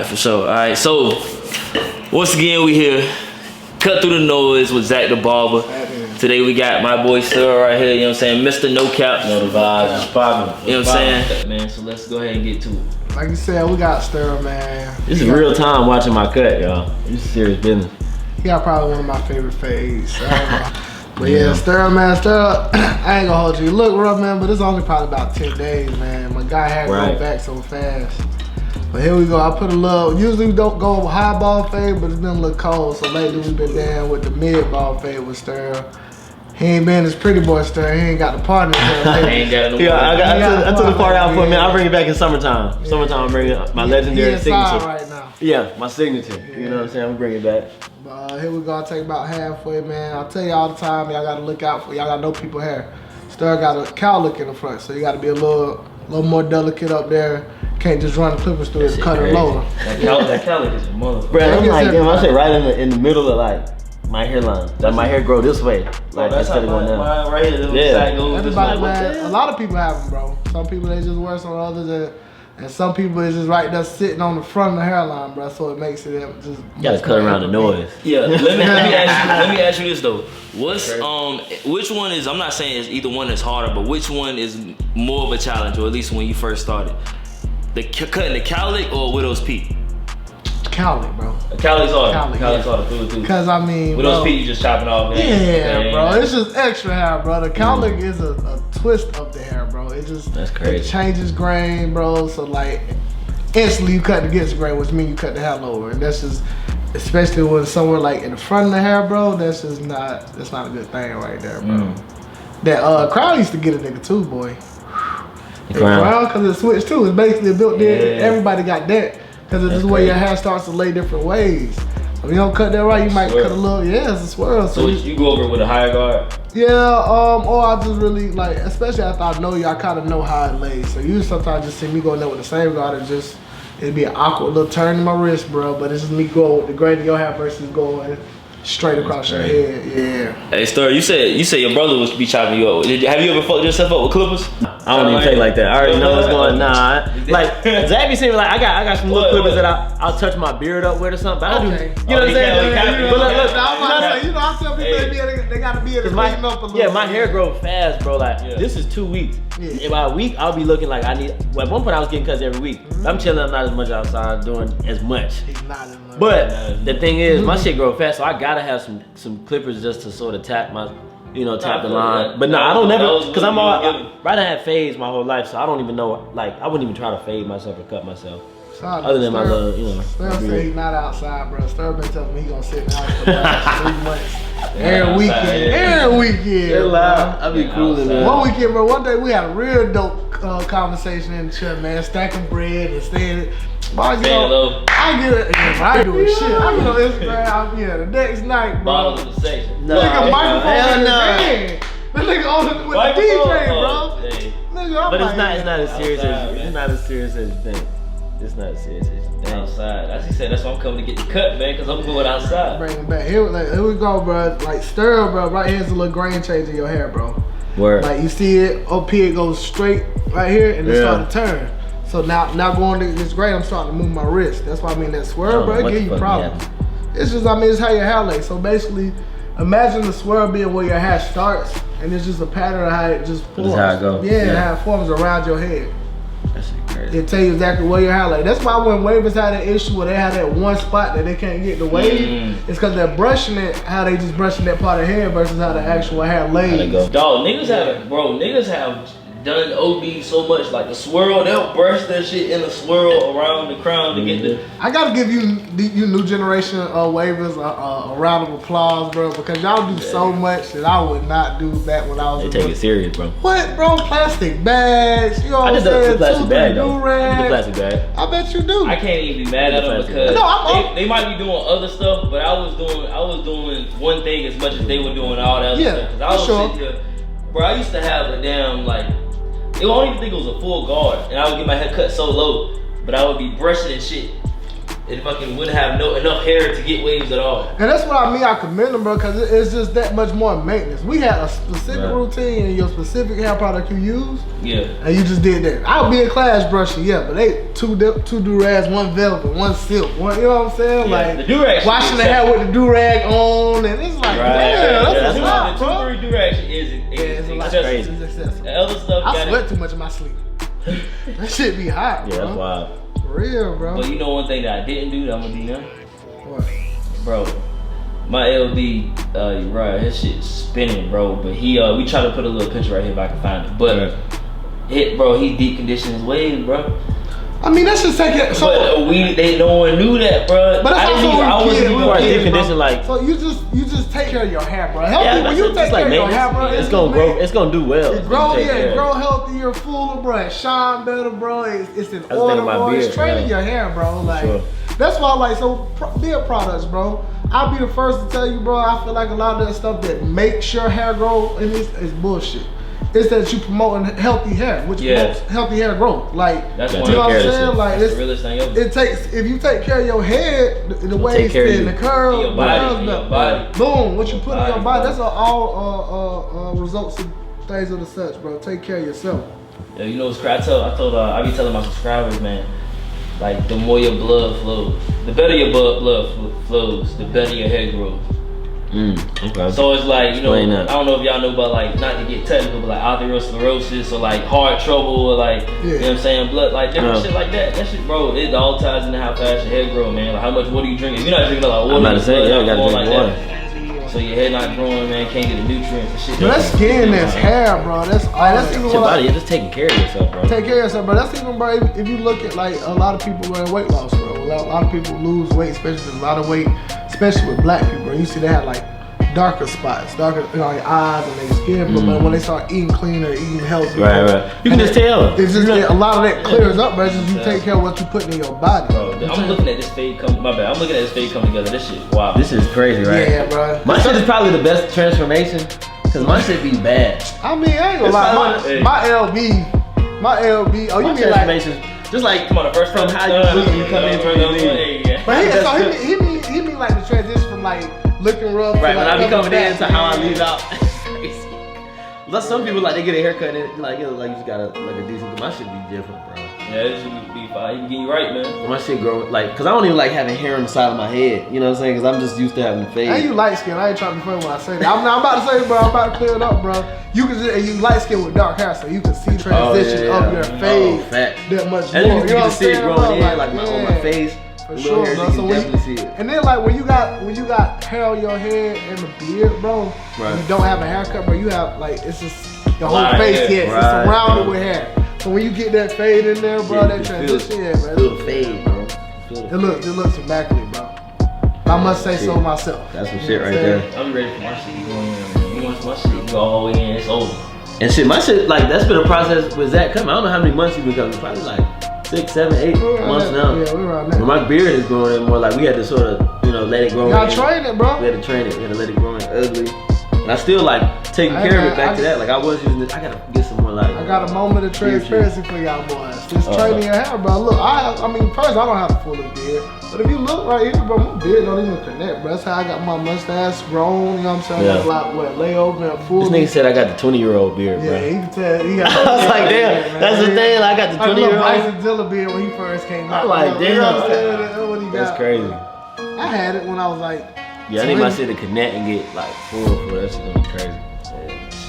for sure. All right, so once again we here, cut through the noise with Zach the Barber. Today we got my boy Sterl right here. You know what I'm saying, Mr. No Cap. You know the vibes, it's popping. You know what I'm saying, man. So let's go ahead and get to it. Like you said, we got Sterl, man. This is real time watching my cut, y'all. This is serious business. He got probably one of my favorite fades. But yeah, Sterl, man, Sterl, I ain't gonna hold you. Look rough, man, but it's only probably about 10 days, man. My guy had grown back so fast. But here we go. I put a little, usually we don't go high ball fade, but it's been a little cold. So lately we've been down with the mid ball fade with Sterl. He ain't been his pretty boy Sterl. He ain't got the partner. I ain't got no. Yeah, I took the part out for a minute. I'll bring it back in summertime. Yeah. Summertime, I'm bringing my legendary signature. Right now. Yeah, my signature. Yeah. You know what I'm saying? I'm bringing it back. But here we go. I'll take about halfway, man. I'll tell you all the time, y'all gotta look out for, y'all gotta know people hair. Sterl got a cow look in the front, so you gotta be a little more delicate up there. Can't just run the clippers through it and cut it lower. That cow look is a motherfucker. Bro, I'm like, damn, I say right in the middle of like my hairline. Like my hair grow this way. Like instead of going down. Mine right here, everybody, man, a lot of people have them, bro. Some people they just worse on others, and some people it's just right there sitting on the front of the hairline, bro. So it makes it just. You gotta cut around the noise. Yeah, let me ask you this though. What's which one is? I'm not saying it's either one is harder, but which one is more of a challenge, or at least when you first started? Cutting the cowlick or widow's peak? Cowlick, bro. Cowlick's harder. Cowlick's harder too. Cause I mean, widow's peak, you just chopping off. Yeah, bro. It's just extra hair, bro. The cowlick is a twist of the hair, bro. It just it changes grain, bro. So like instantly you cut against grain, which means you cut the hair lower, and that's just especially when somewhere like in the front of the hair, bro. That's just not a good thing right there, bro. That crown used to get a nigga too, boy. The crown, because it switched too. It's basically built in. Everybody got that. Because it's just the way your hair starts to lay different ways. If you don't cut that right, you might cut a little, it's a swirl. So you go over it with a higher guard? Yeah, or I just really, like, especially after I know you, I kind of know how it lays. So you sometimes just see me going there with the same guard and just, it'd be an awkward little turn in my wrist, bro. But it's just me going with the grain of your hair versus going straight across your head, Hey, Sterl, you said your brother was be chopping you up. Have you ever fucked yourself up with clippers? I don't even take like that. I already know what's going on. Like, Zach be saying like, I got some little clippers that I'll touch my beard up with or something. But I do, you know what I'm saying? But look, I tell people they gotta be able to clean up a little. Yeah, my hair grows fast, bro. Like, this is 2 weeks. In about a week, I'll be looking like I need. Well, at one point, I was getting cuts every week. I'm chilling. I'm not as much outside doing as much. He's not as much. But the thing is, my shit grow fast, so I gotta have some clippers just to sort of tap my. Tap the line. But no, I don't never, because I had fades my whole life, so I don't even know, like, I wouldn't even try to fade myself or cut myself. Other than my little, Sterl said he's not outside, bro. Sterl been telling me he gonna sit in the house for the last 3 months. Every weekend. They're loud. I be cooling, man. One weekend, bro, one day we had a real dope conversation in the chair, man. Stacking bread and staying. I get it. I do it. Shit. I get on Instagram. The next night, bro. Bottom of the section. Nigga, microphone in his hand. The nigga on with the DJ, bro. Nigga, but it's not as serious as you think. It's not as serious as you think. Outside. As he said, that's why I'm coming to get the cut, man, because I'm going outside. Bring it back. Here we go, bro. Like Sterl, bro. Right here's a little grain change in your hair, bro. Word. Like you see it up here, it goes straight right here, and it starts to turn. So now going to this grain, I'm starting to move my wrist. That's why I mean that swirl, bro, it give you problems. It's just, it's how your hair lays. So basically, imagine the swirl being where your hair starts, and it's just a pattern of how it just forms. That's how it goes. Yeah, how it forms around your head. That's crazy. It tell you exactly where your hair lays. That's why when wavers had an issue where they had that one spot that they can't get the wave, it's because they're brushing it, how they just brushing that part of hair versus how the actual hair lays. Dog, niggas have done OD so much, like the swirl, they'll brush that shit in a swirl around the crown to get the. I gotta give you new generation wavers a round of applause, bro, because y'all do so much that I would not do back when I was. They take it serious, bro. What, bro? Plastic bags, you know what I'm saying? I plastic bag though. The plastic bag. I bet you do. I can't even be mad at them because they might be doing other stuff, but I was doing one thing as much as they were doing all that other stuff. Cause I was sitting here, bro. I used to have a damn I don't even think it was a full guard, and I would get my hair cut so low, but I would be brushing and shit. it fucking wouldn't have enough hair to get waves at all. And that's what I mean. I commend them, bro, because it's just that much more maintenance. We had a specific routine and your specific hair product you use. Yeah. And you just did that. I'll be in class brushing, yeah, but they two do-rags, one velvet, one silk, one. You know what I'm saying? Yeah, like the do-rag washing the hair with the do-rag on, and it's like, that's a lot, bro. The 2-3 do-rag is crazy. It's excessive. The other stuff. I sweat too much in my sleep. That shit be hot, bro. Yeah, that's wild. For real, bro. But you know one thing that I didn't do that I'm gonna do now? What? Bro, my LB, right, his shit's spinning, bro. But we try to put a little picture right here if I can find it. But he deep conditioned his waves, bro. I mean, that's just taking. So, but no one knew that, bro. But that's I wasn't even deep condition, like. So you just take care of your hair, bro. Healthy, when you take care of your hair, bro, it's gonna grow. It's gonna do well. It grow healthier, fuller, bro. It shine better, bro. It's in order, bro. It's training your hair, bro. Like that's why, like, so beard products, bro. I'll be the first to tell you, bro. I feel like a lot of that stuff that makes your hair grow in this is bullshit. It's that you promoting healthy hair, which promotes healthy hair growth. Like, that's you know what I'm saying? Like, it's the realest thing ever. It takes, if you take care of your head, the way it's in, the curl, your body, boom, what you put in your body, that's all results of things of the such, bro. Take care of yourself. Yeah, you know what's crazy? I be telling my subscribers, man, like, the more your blood flows, the better your blood flows, the better your hair grows. Okay. So it's like, you know, I don't know if y'all know about, like, not to get technical, but like arteriosclerosis or like heart trouble or like, you know what I'm saying, blood, like different shit like that. That shit, bro, it all ties into how fast your hair grow, man. Like how much water you drink. If you're not drinking a lot of water, I'm not saying, you gotta drink like water. That. So your hair not growing, man, can't get the nutrients and shit. But that's skin, that's hair, bro. That's even your body. You're just taking care of yourself, bro. Take care of yourself, bro. That's even, bro. If you look at like a lot of people wearing weight loss, bro. A lot of people lose weight, especially a lot of weight, especially with black people. You see they have like darker spots, darker your eyes and their skin, but when they start eating cleaner, eating healthy, right. You can just tell. It's just a lot of that clears up, bro. It's just you take care of what you put in your body. Bro, I'm looking at this fade come. My bad. I'm looking at this fade come together. This shit, wow. This is crazy, right? Yeah, bro. My shit is probably the best transformation, cause my shit be bad. I mean, I ain't gonna lie. My LB. Oh, you mean like just like come on, the first from how you come into the But he mean like the transition from like looking rough. Right, when I be coming in to how I leave out. Some people like they get a haircut and like you just got a decent. My shit be different, bro. Yeah, this should be fine. You get you right, man. My shit grow like, cause I don't even like having hair on the side of my head. You know what I'm saying? Cause I'm just used to having the fade. And you light skin. I ain't trying to be funny when I say that. I'm about to say it, bro. I'm about to clear it up, bro. You light skin with dark hair, so you can see transition of your fade that much more. And you can see it growing in, like on my face. For sure, bro. So and then like when you got hair on your head and the beard, bro, and you don't have a haircut, bro, you have like it's just your whole face, it's surrounded with hair. So when you get that fade in there, bro, that transition, bro. Feel the fade, bro. It looks immaculate, bro. I must say so myself. That's some shit right there. I'm ready for my shit to go in. Once my shit go all the way in, it's over. And shit, my shit, like that's been a process with Zach coming. I don't know how many months he's been coming. Probably like 6, 7, 8 months now. Yeah, we're around that. But my beard is growing in more like we had to sort of, let it grow. You gotta train it, bro. We had to train it. We had to let it grow in ugly. And I still like taking care of it back to that. Like I was using it. I gotta get some more like. I got a moment of transparency for y'all boys. Just training your hair, bro. Look, I mean, first I don't have a full beard, but if you look right here, bro, my beard don't even connect, bro. That's how I got my mustache grown. You know what I'm saying? Yeah. I got layover and full. This nigga said I got the 20-year-old beard, bro. Yeah, he can tell. He got I was like, damn, that's the thing. Like, I got the 20-year-old. Bryson Tiller beard when he first came out. I'm like, damn. You know what I'm saying? That's what he got. That's crazy. I had it when I was like. Yeah, I need my shit to connect and get like full for that shit gonna be crazy.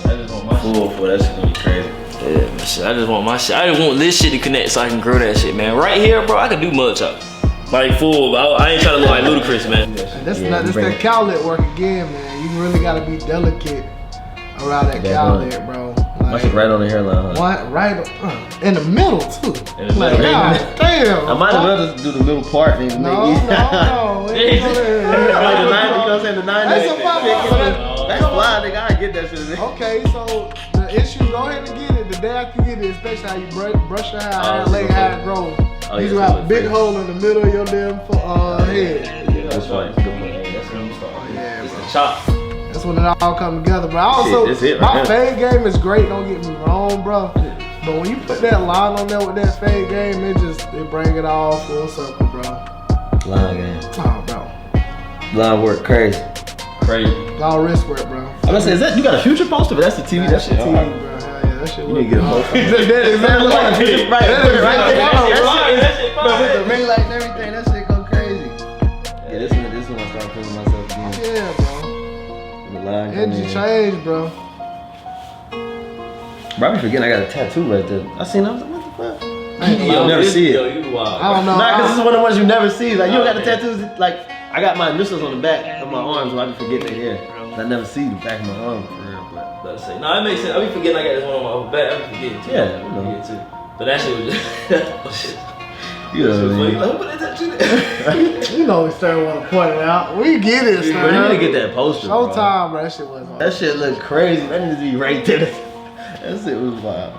I just want my full for that shit gonna be crazy. Yeah, man, shit. I just want my shit. I just want this shit to connect so I can grow that shit, man. Right here, bro, I can do mud chop. Like full, I ain't trying to look like Ludacris, man. That's that cowlet work again, man. You really gotta be delicate around that cowlet, bro. Like, my shit right on the hairline, huh? Right in the middle too. In the middle. God damn. I might as well just do the middle part, nigga. No. Like the 90s, you know what I'm saying? The 90s. That's fly, nigga. I get that shit. Nigga. Okay, so the issue, go ahead and get it. The day after you get it, especially how you brush your hair, lay how it grows. You have a big hole in the middle of your damn head. Yeah, that's right. That's when you start. Yeah, it's the chop. That's when it all comes together, bro. Also, my fade game is great. Don't get me wrong, bro. But when you put that line on there with that fade game, it bring it all full circle, bro. Line game. Oh, bro. Line work crazy. Crazy. All wrist work, bro. I'm gonna say, is that you got a Future poster? But that's the TV. That shit TV, hard. bro. Hell yeah, that shit. You need to get a poster. That exactly like Right, right there. that shit Bro, with the ring light and everything, that shit go crazy. Yeah, this one I start feeling myself again. Yeah, bro. The line Energy change, bro. Bro, I be forgetting I got a tattoo right there. I seen it, I was like, what the fuck? You'll never see it. Yo, you wild. I don't know. Nah, cause this is one of the ones you never see. Like, you don't got the tattoos, like, I got my initials on the back of my arms, so I be forgetting it here. I never see the back of my arm for real, but. Let's say, no, it makes sense. I be forgetting I got this one on my back. I be forgetting too. Yeah, I be forgetting too. But that shit was just, oh shit. You know what I mean? Like, put that tattoo there. You know, we Sterl want to point it out. We get it, Sterl. Bro, you need to get that poster, Showtime, bro. That shit was hard. That shit look crazy. That needs to be right there. That shit was wild.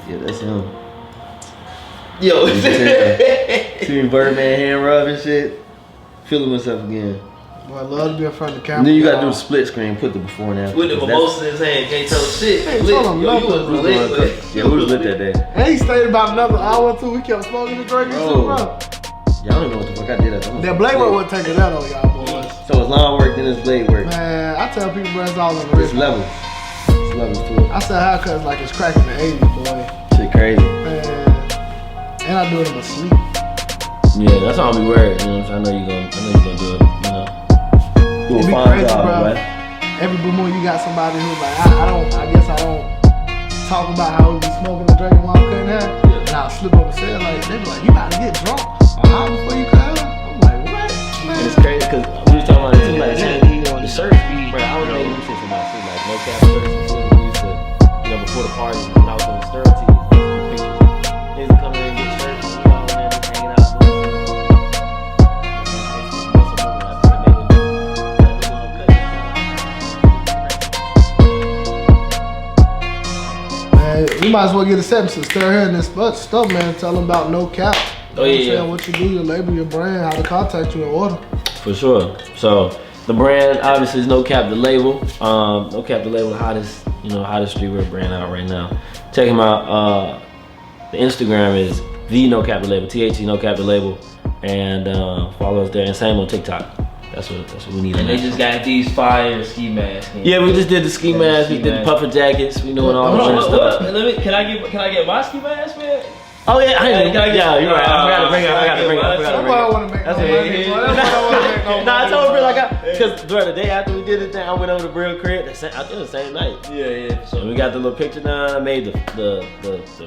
Yeah, that's him. Yo. See me Birdman hand rub and shit. Feeling myself again. Boy, I love to be in front of the camera. And then you gotta do the split screen, put the before and after. With the mimosa in his hand, can't tell shit. Hey, Lit. tell him Yo, you was nothing. lit. Yeah, we was lit that day. And he stayed about another hour or two. We kept smoking and drinking too, bro. Y'all don't know what the fuck I did. That blade work wasn't taking that on y'all, boys. So it's line work, then it's blade work. Man, I tell people, bro, it's all in the It's wrist. levels. It's levels to it. I said haircuts like it's cracking the 80s, boy. Shit crazy. Man. And I do it in my sleep. Yeah, that's all I be worried. You know what I'm saying? I know you gonna do it. You know. Do a It be fine crazy, job, bro. boy. Every blue moon you got somebody who's like, I guess I don't talk about how we be smoking and drinking while I'm cutting hair. And I'll slip up and say it like, they be like, you about to get drunk an hour before you cut hair? I'm like, what? Man. And it's crazy because we was talking about it too, like the shirts be, bro, I was making this shit for my shit, like no cap shirts and shit. We used to, you know, before the party, when I was doing Sterl tees, pictures. Niggas would come in and get shirts and we all in there just hanging out. You might as well get a sentence to Sterl here in this stuff, man. Tell them about no cap. Oh, yeah. What you do, your label, your brand, how to contact you in order. For sure. So the brand obviously is No Cap the label. No Cap the label, hottest streetwear brand out right now. Check him out. The Instagram is the No Cap the label, THE No Cap the label, and follow us there. And same on TikTok. That's what we need. And they just got these fire ski masks. Yeah, we just did the ski mask. We did the puffer jackets. We doing all that stuff. Can I get my ski mask, man? Oh yeah, yeah, you're right. I forgot to bring it. Somebody want to make no money. Nah, I told Brill because during the day after we did the thing, I went over to Brill crib. I think the same night. Yeah. So we got the little picture done. I made the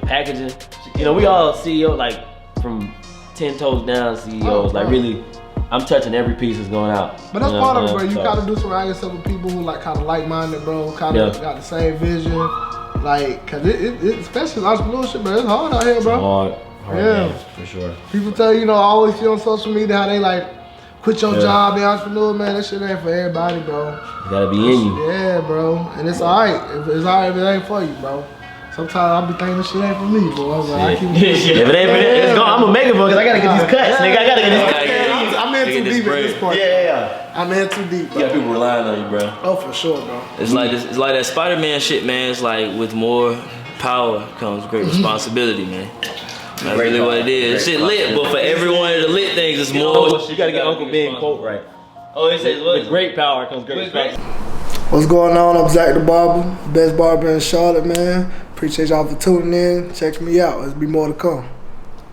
packaging. You know, we all CEO like from 10 toes down CEOs. Like really, I'm touching every piece that's going out. But that's part of it, bro. You gotta do surround yourself with people who like kind of like-minded, bro. Kind of got the same vision. Like, cause it especially entrepreneurship, bro. It's hard out here, bro. Hard yeah, game, for sure. People tell you, I always see on social media how they like quit your job, be entrepreneur, man. That shit ain't for everybody, bro. You gotta be in you. Yeah, bro. And it's alright. It's alright if it ain't for you, bro. Sometimes I'll be thinking this shit ain't for me, bro. But I keep if it ain't for it, it's gone. I'm gonna make it for because I gotta get these cuts, nigga. I gotta get these cuts. I'm in too deep at this point. Yeah. I'm in too deep, bro. You got people relying on you, bro. Oh, for sure, bro. It's like that Spider-Man shit, man. It's like with more power comes great responsibility, man. That's really what it is. Shit lit, but for every one of the lit things, it's more. You gotta get Uncle Ben quote right. Oh, he says what? With great power comes great respect. What's going on? I'm Zach The Barber, best barber in Charlotte, man. Appreciate y'all for tuning in. Check me out. There's be more to come.